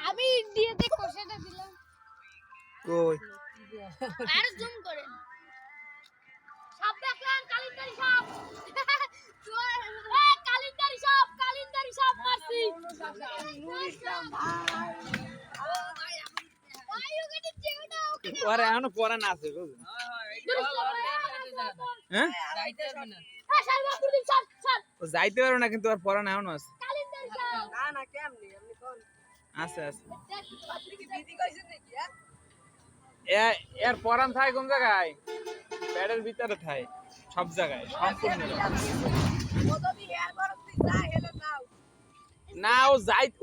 আমি ইন্ডিয়াতে কষাটা দিলাম কই আর জুম করেন সাপ দেখলেন কালিন্দারি সাপ কালিন্দারি সাপ মারছি ওরে এখনো পড়া না আছে বুঝছেন হ্যাঁ ও যাইতে পারো না কিন্তু আর পড়া না এখনো আছে না না কেমনে আপনি কোন আছে আছে আপনি কি বিধি কইছেন নাকি এর পরান থাকে কোন জায়গায় প্যাডের ভিতরে থাকে সব জায়গায় সম্পূর্ণ কতদিন এর বড় তুই যা হেলে যাও না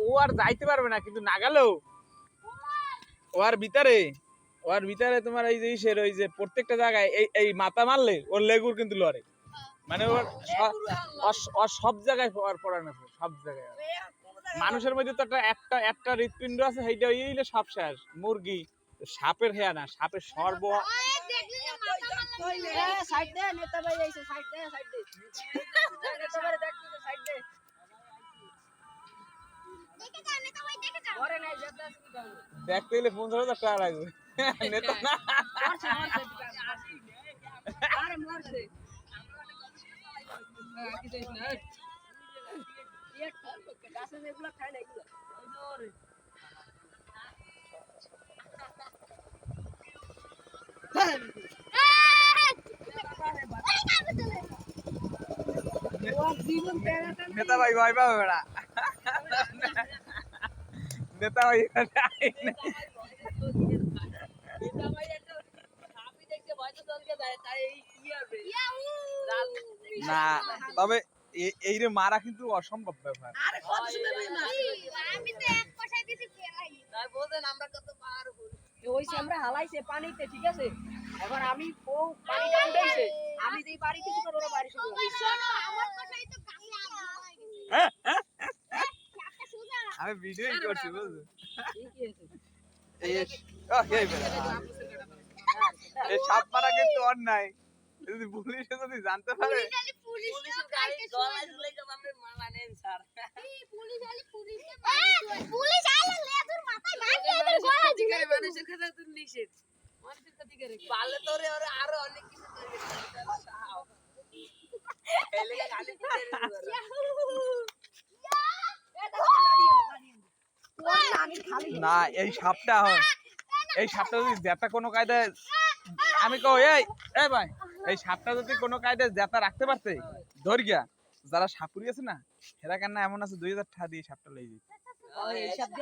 ও আর যাইতে পারবে না কিন্তু না গেলেও ওর ভিতরে তোমার এই যে ইসের ওই যে প্রত্যেকটা জায়গায় এই মাথা মারলে ওর লেগুর কিন্তু লড়ে মানে ওর সব জায়গায় পড়ান আছে সব জায়গায় মানুষের মধ্যে তো একটা হৃৎপিণ্ড আছে সেইটা হইলে সব শেষ মুরগি সাপের হেয়া না সাপের সর্ব সাইড দে নেতা ভাই আইছে সাইড দে নেতা ভাই দেখ তুই সাইড দে দেখে যা নেতা ভাই দেখে যা ওরে নাই যেতে আছে কি দাও দেখতে গেলে 15,000 টাকা লাগবে নেতা না আরে মারছে কি দেখ না এক গাছে যেগুলো খায় না এগুলো ওরে নেতা ভাই ভয় পাবে বেড়া নেতা ভাই না তবে এই রে মারা কিন্তু অসম্ভব ব্যাপার আমি তো এক কষাই দিছি ফেলাই তাই বলেন আমরা কত পার ওইছে আমরা হালাইছে পানিতে ঠিক আছে এবার আমি ও পানি ডান দিয়েছে আমি যেই বাড়ি কিছু করে ওরা বাড়ি শুরু ওই শোনো আমার কষাই তো কাছে একটা সুজা আমি ভিডিও করছি বুঝছো ঠিকই আছে এই সাপ মারা কিন্তু অন্যায় যদি পুলিশে যদি জানতে পারে পুলিশের গাড়ি গলায় ঝুলে যাবে আমরা মালা নেন স্যার পুলিশ আইলে লেজুর মাথায় ভাঙিয়ে এদের গলা ঝুলে মানুষের কথা তুই নিষেধ মানুষের কথা করে পালে তোরে ওরে আরো অনেক কিছু করবে এলে গালি দিতে না এই সাপটা যদি জেতা কোনো কায়দায় আমি কই এই ভাই এই সাপটা যদি কোনো কায়দায় জেতা রাখতে পারতে ধর গিয়া যারা সাপুরি আছে না এরা কেন এমন আছে 2000 টাকা দিয়ে সাপটা লই যেত